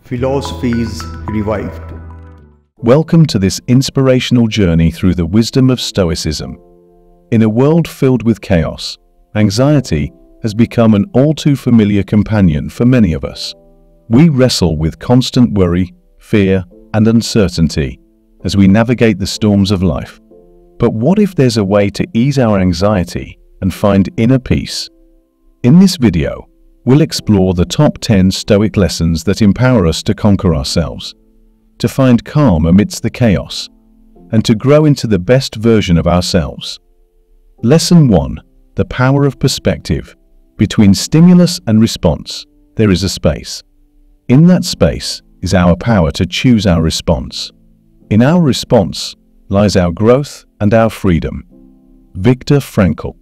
Philosophies revived. Welcome to this inspirational journey through the wisdom of Stoicism. In a world filled with chaos, anxiety has become an all-too familiar companion for many of us. We wrestle with constant worry, fear, and uncertainty as we navigate the storms of life. But what if there's a way to ease our anxiety and find inner peace? In this video, we'll explore the top 10 Stoic lessons that empower us to conquer ourselves, to find calm amidst the chaos, and to grow into the best version of ourselves. Lesson 1. The power of perspective. Between stimulus and response, there is a space. In that space is our power to choose our response. In our response lies our growth and our freedom. Viktor Frankl.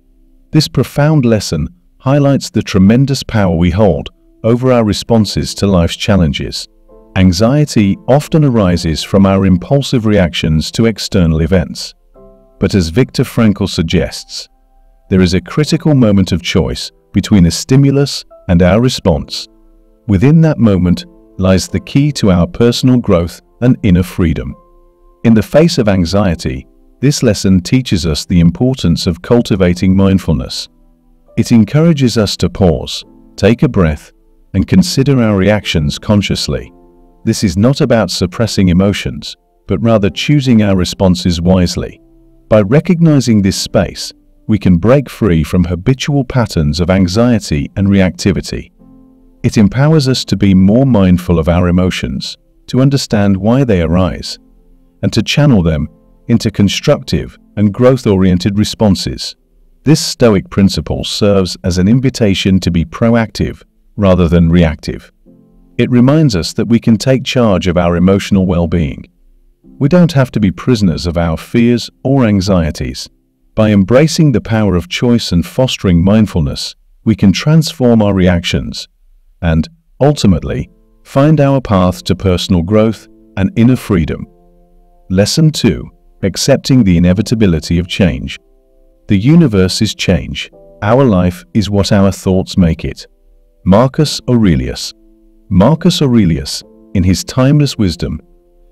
This profound lesson highlights the tremendous power we hold over our responses to life's challenges. Anxiety often arises from our impulsive reactions to external events. But as Viktor Frankl suggests, there is a critical moment of choice between a stimulus and our response. Within that moment lies the key to our personal growth and inner freedom. In the face of anxiety, this lesson teaches us the importance of cultivating mindfulness. It encourages us to pause, take a breath, and consider our reactions consciously. This is not about suppressing emotions, but rather choosing our responses wisely. By recognizing this space, we can break free from habitual patterns of anxiety and reactivity. It empowers us to be more mindful of our emotions, to understand why they arise, and to channel them into constructive and growth-oriented responses. This Stoic principle serves as an invitation to be proactive rather than reactive. It reminds us that we can take charge of our emotional well-being. We don't have to be prisoners of our fears or anxieties. By embracing the power of choice and fostering mindfulness, we can transform our reactions and, ultimately, find our path to personal growth and inner freedom. Lesson 2. Accepting the inevitability of change. The universe is change. Our life is what our thoughts make it. Marcus Aurelius. Marcus Aurelius, in his timeless wisdom,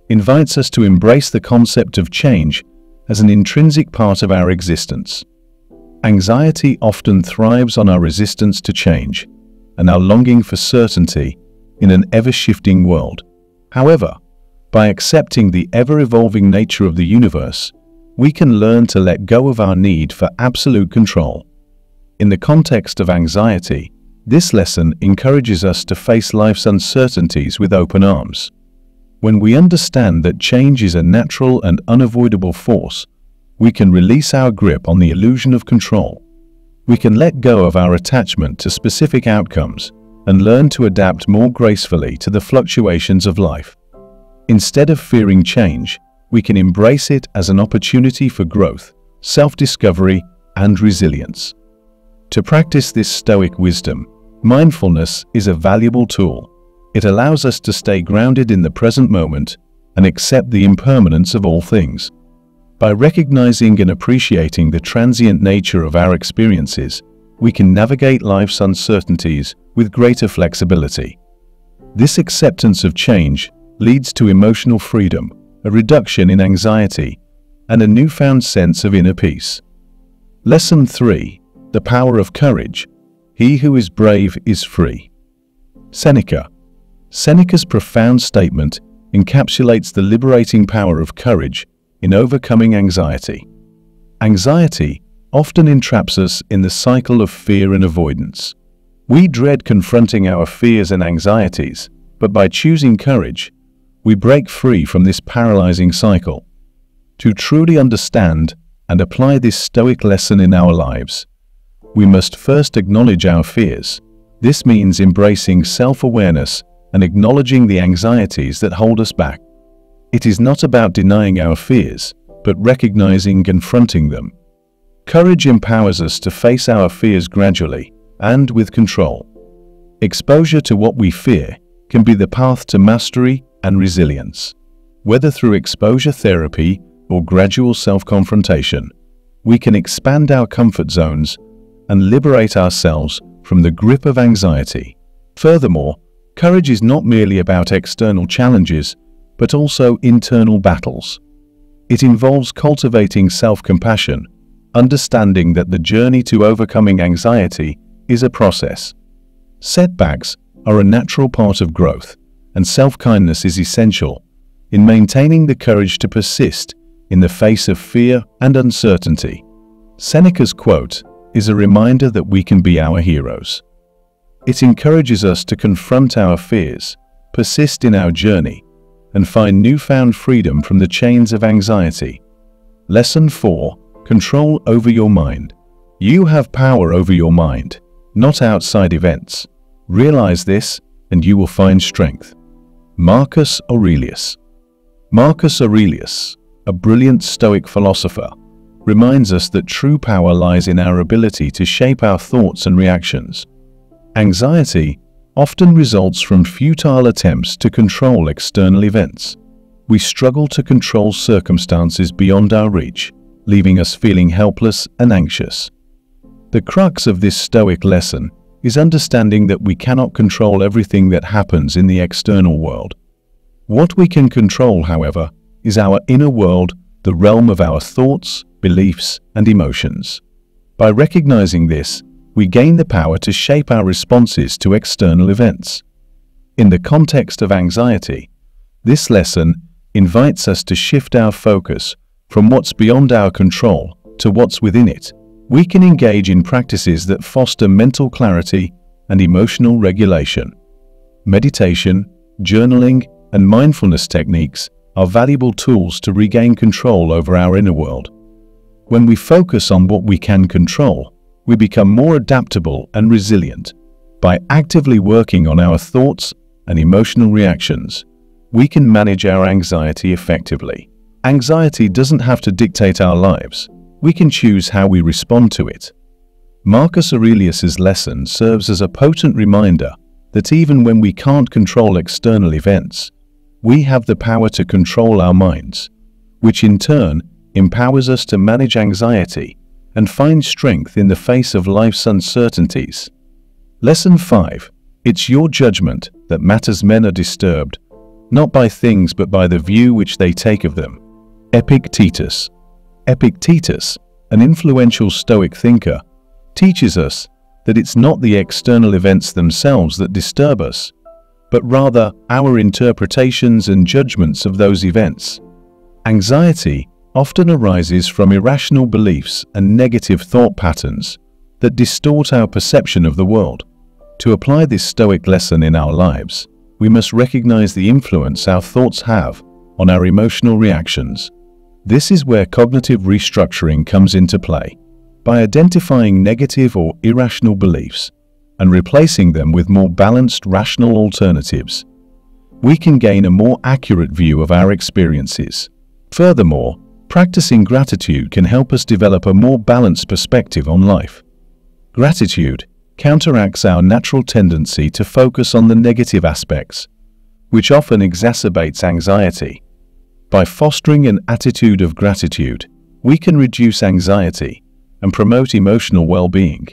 invites us to embrace the concept of change as an intrinsic part of our existence. Anxiety often thrives on our resistance to change and our longing for certainty in an ever-shifting world. However, by accepting the ever-evolving nature of the universe, we can learn to let go of our need for absolute control. In the context of anxiety, this lesson encourages us to face life's uncertainties with open arms. When we understand that change is a natural and unavoidable force, we can release our grip on the illusion of control. We can let go of our attachment to specific outcomes and learn to adapt more gracefully to the fluctuations of life. Instead of fearing change, we can embrace it as an opportunity for growth, self-discovery, and resilience. To practice this Stoic wisdom, mindfulness is a valuable tool. It allows us to stay grounded in the present moment and accept the impermanence of all things. By recognizing and appreciating the transient nature of our experiences, we can navigate life's uncertainties with greater flexibility. This acceptance of change leads to emotional freedom, a reduction in anxiety, and a newfound sense of inner peace. Lesson 3. The power of courage. He who is brave is free. Seneca. Seneca's profound statement encapsulates the liberating power of courage in overcoming anxiety. Anxiety often entraps us in the cycle of fear and avoidance. We dread confronting our fears and anxieties, but by choosing courage, we break free from this paralyzing cycle. To truly understand and apply this Stoic lesson in our lives, we must first acknowledge our fears. This means embracing self-awareness and acknowledging the anxieties that hold us back. It is not about denying our fears, but recognizing and confronting them. Courage empowers us to face our fears gradually and with control. Exposure to what we fear can be the path to mastery and resilience. Whether through exposure therapy or gradual self-confrontation, we can expand our comfort zones and liberate ourselves from the grip of anxiety. Furthermore, Courage is not merely about external challenges, but also internal battles. It involves cultivating self-compassion, understanding that the journey to overcoming anxiety is a process. Setbacks are a natural part of growth, and self-kindness is essential in maintaining the courage to persist in the face of fear and uncertainty. Seneca's quote is a reminder that we can be our heroes. It encourages us to confront our fears, persist in our journey, and find newfound freedom from the chains of anxiety. Lesson 4. Control over your mind. You have power over your mind, not outside events. Realize this, and you will find strength. Marcus Aurelius. Marcus Aurelius, a brilliant Stoic philosopher, reminds us that true power lies in our ability to shape our thoughts and reactions. Anxiety often results from futile attempts to control external events. We struggle to control circumstances beyond our reach, leaving us feeling helpless and anxious. The crux of this Stoic lesson is understanding that we cannot control everything that happens in the external world. What we can control, however, is our inner world, the realm of our thoughts, beliefs, and emotions. By recognizing this, we gain the power to shape our responses to external events. In the context of anxiety, this lesson invites us to shift our focus from what's beyond our control to what's within it. We can engage in practices that foster mental clarity and emotional regulation. Meditation, journaling, and mindfulness techniques are valuable tools to regain control over our inner world. When we focus on what we can control, we become more adaptable and resilient. By actively working on our thoughts and emotional reactions, we can manage our anxiety effectively. Anxiety doesn't have to dictate our lives. We can choose how we respond to it. Marcus Aurelius's lesson serves as a potent reminder that even when we can't control external events, we have the power to control our minds, which in turn empowers us to manage anxiety and find strength in the face of life's uncertainties. Lesson 5. It's your judgment that matters. Men are disturbed, not by things but by the view which they take of them. Epictetus. Epictetus, an influential Stoic thinker, teaches us that it's not the external events themselves that disturb us, but rather our interpretations and judgments of those events. Anxiety often arises from irrational beliefs and negative thought patterns that distort our perception of the world. To apply this Stoic lesson in our lives, we must recognize the influence our thoughts have on our emotional reactions. This is where cognitive restructuring comes into play. By identifying negative or irrational beliefs and replacing them with more balanced, rational alternatives, we can gain a more accurate view of our experiences. Furthermore, practicing gratitude can help us develop a more balanced perspective on life. Gratitude counteracts our natural tendency to focus on the negative aspects, which often exacerbates anxiety. By fostering an attitude of gratitude, we can reduce anxiety and promote emotional well-being.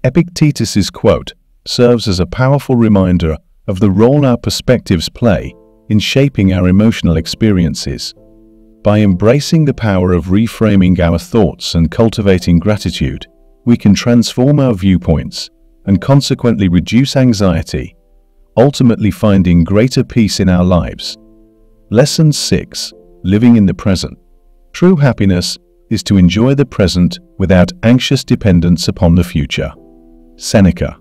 Epictetus's quote serves as a powerful reminder of the role our perspectives play in shaping our emotional experiences. By embracing the power of reframing our thoughts and cultivating gratitude, we can transform our viewpoints and consequently reduce anxiety, ultimately finding greater peace in our lives. Lesson 6. Living in the present. True happiness is to enjoy the present without anxious dependence upon the future. Seneca.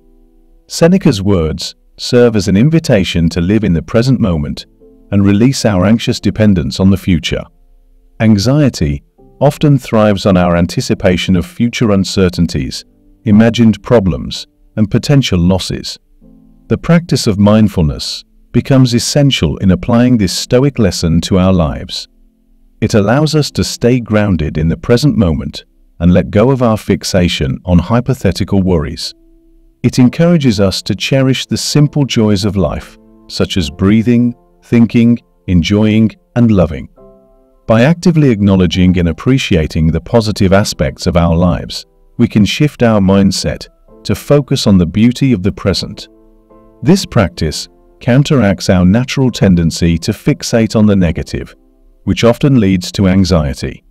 Seneca's words serve as an invitation to live in the present moment and release our anxious dependence on the future. Anxiety often thrives on our anticipation of future uncertainties, imagined problems, and potential losses. The practice of mindfulness becomes essential in applying this Stoic lesson to our lives. It allows us to stay grounded in the present moment and let go of our fixation on hypothetical worries. It encourages us to cherish the simple joys of life, such as breathing, thinking, enjoying, and loving. By actively acknowledging and appreciating the positive aspects of our lives, we can shift our mindset to focus on the beauty of the present. This practice counteracts our natural tendency to fixate on the negative, which often leads to anxiety.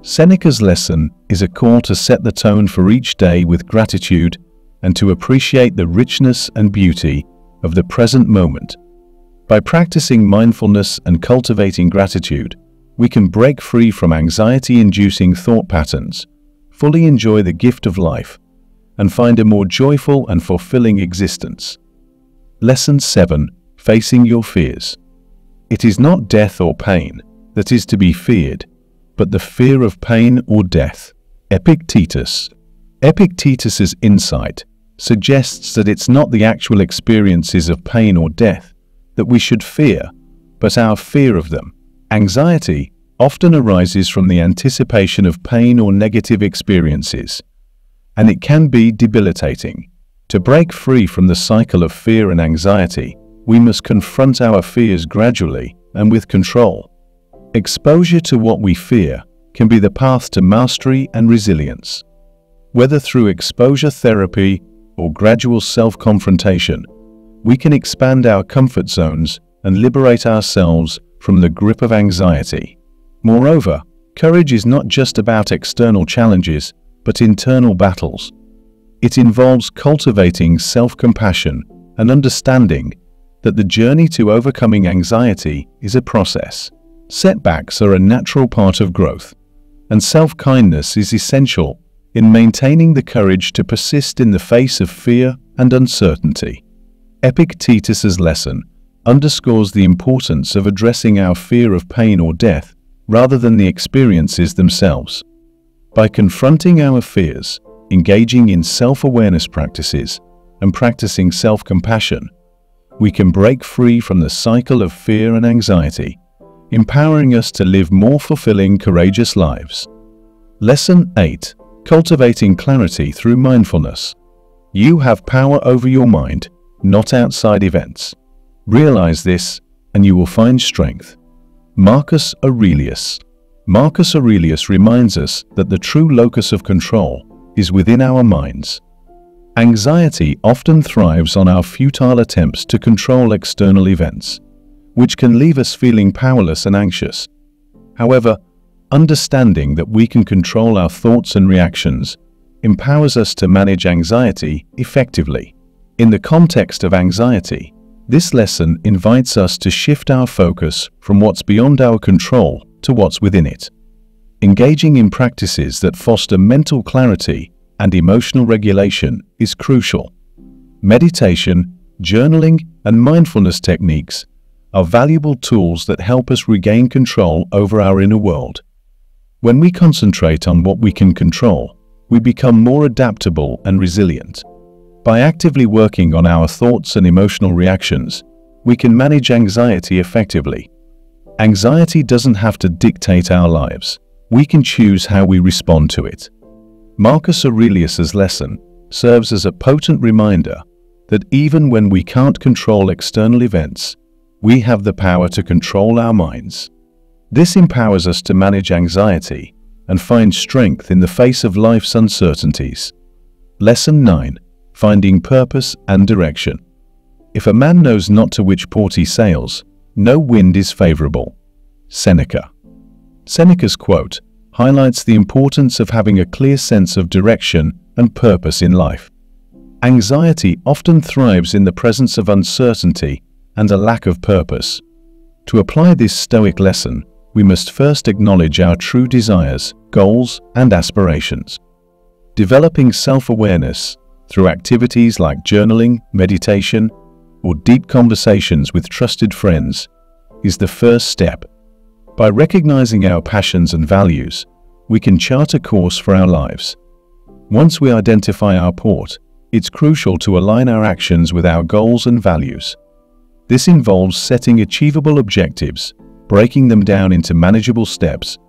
Seneca's lesson is a call to set the tone for each day with gratitude and to appreciate the richness and beauty of the present moment. By practicing mindfulness and cultivating gratitude, we can break free from anxiety-inducing thought patterns, fully enjoy the gift of life, and find a more joyful and fulfilling existence. Lesson 7. Facing your fears. It is not death or pain that is to be feared, but the fear of pain or death. Epictetus. Epictetus's insight suggests that it's not the actual experiences of pain or death that we should fear, but our fear of them. Anxiety often arises from the anticipation of pain or negative experiences, and it can be debilitating. To break free from the cycle of fear and anxiety, we must confront our fears gradually and with control. Exposure to what we fear can be the path to mastery and resilience. Whether through exposure therapy or gradual self-confrontation, we can expand our comfort zones and liberate ourselves from the grip of anxiety. Moreover, courage is not just about external challenges, but internal battles. It involves cultivating self-compassion and understanding that the journey to overcoming anxiety is a process. Setbacks are a natural part of growth, and self-kindness is essential in maintaining the courage to persist in the face of fear and uncertainty. Epictetus's lesson underscores the importance of addressing our fear of pain or death rather than the experiences themselves. By confronting our fears, engaging in self-awareness practices, and practicing self-compassion, we can break free from the cycle of fear and anxiety, empowering us to live more fulfilling, courageous lives. Lesson 8. Cultivating clarity through mindfulness. You have power over your mind, not outside events. Realize this, and you will find strength. Marcus Aurelius. Marcus Aurelius reminds us that the true locus of control is within our minds. Anxiety often thrives on our futile attempts to control external events, which can leave us feeling powerless and anxious. However, understanding that we can control our thoughts and reactions empowers us to manage anxiety effectively. In the context of anxiety, this lesson invites us to shift our focus from what's beyond our control to what's within it. Engaging in practices that foster mental clarity and emotional regulation is crucial. Meditation, journaling, and mindfulness techniques are valuable tools that help us regain control over our inner world. When we concentrate on what we can control, we become more adaptable and resilient. By actively working on our thoughts and emotional reactions, we can manage anxiety effectively. Anxiety doesn't have to dictate our lives. We can choose how we respond to it. Marcus Aurelius's lesson serves as a potent reminder that even when we can't control external events, we have the power to control our minds. This empowers us to manage anxiety and find strength in the face of life's uncertainties. Lesson 9. Finding purpose and direction. If a man knows not to which port he sails, no wind is favorable. Seneca. Seneca's quote highlights the importance of having a clear sense of direction and purpose in life. Anxiety often thrives in the presence of uncertainty and a lack of purpose. To apply this Stoic lesson, we must first acknowledge our true desires, goals, and aspirations. Developing self-awareness through activities like journaling, meditation, or deep conversations with trusted friends is the first step. By recognizing our passions and values, we can chart a course for our lives. Once we identify our port, it's crucial to align our actions with our goals and values. This involves setting achievable objectives, breaking them down into manageable steps,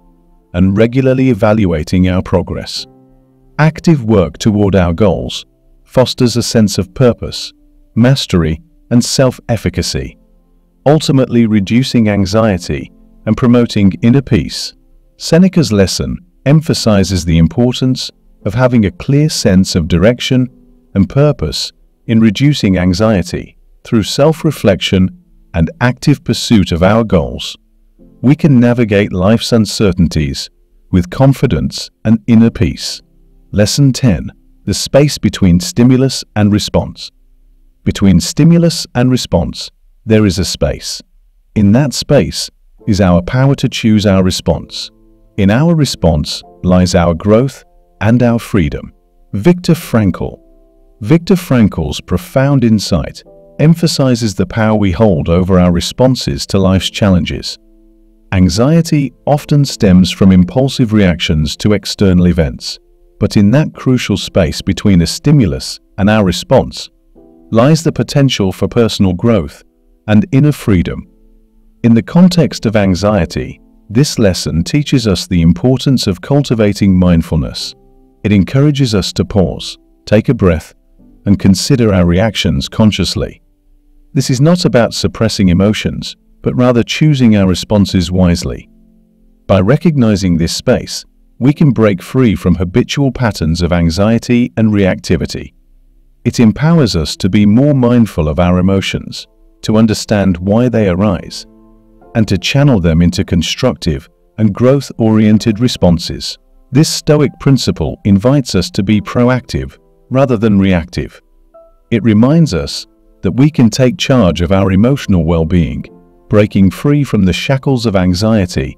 and regularly evaluating our progress. Active work toward our goals fosters a sense of purpose, mastery, and self-efficacy, ultimately reducing anxiety and promoting inner peace. Seneca's lesson emphasizes the importance of having a clear sense of direction and purpose in reducing anxiety through self-reflection and active pursuit of our goals, we can navigate life's uncertainties with confidence and inner peace. Lesson 10. The space between stimulus and response. Between stimulus and response, there is a space. In that space is our power to choose our response. In our response lies our growth and our freedom. Viktor Frankl. Viktor Frankl's profound insight emphasizes the power we hold over our responses to life's challenges. Anxiety often stems from impulsive reactions to external events, but in that crucial space between a stimulus and our response lies the potential for personal growth and inner freedom. In the context of anxiety, this lesson teaches us the importance of cultivating mindfulness. It encourages us to pause, take a breath, and consider our reactions consciously. This is not about suppressing emotions, but rather choosing our responses wisely. By recognizing this space, we can break free from habitual patterns of anxiety and reactivity. It empowers us to be more mindful of our emotions, to understand why they arise, and to channel them into constructive and growth-oriented responses. This Stoic principle invites us to be proactive rather than reactive. It reminds us that we can take charge of our emotional well-being, breaking free from the shackles of anxiety,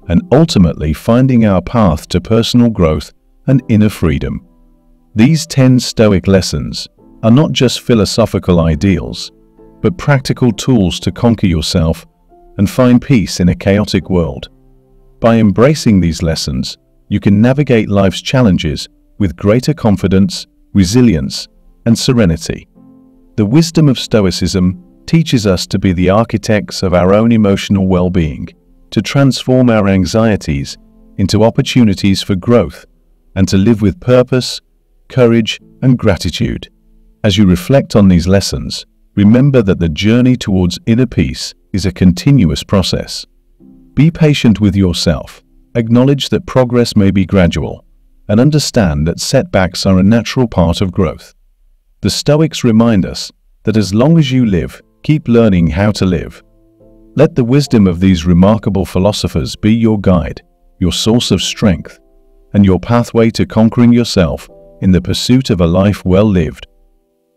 and ultimately finding our path to personal growth and inner freedom. These 10 Stoic lessons are not just philosophical ideals, but practical tools to conquer yourself and find peace in a chaotic world. By embracing these lessons, you can navigate life's challenges with greater confidence, resilience, and serenity. The wisdom of Stoicism teaches us to be the architects of our own emotional well-being, to transform our anxieties into opportunities for growth, and to live with purpose, courage, and gratitude. As you reflect on these lessons, remember that the journey towards inner peace is a continuous process. Be patient with yourself, acknowledge that progress may be gradual, and understand that setbacks are a natural part of growth. The Stoics remind us that as long as you live, keep learning how to live. Let the wisdom of these remarkable philosophers be your guide, your source of strength, and your pathway to conquering yourself in the pursuit of a life well lived.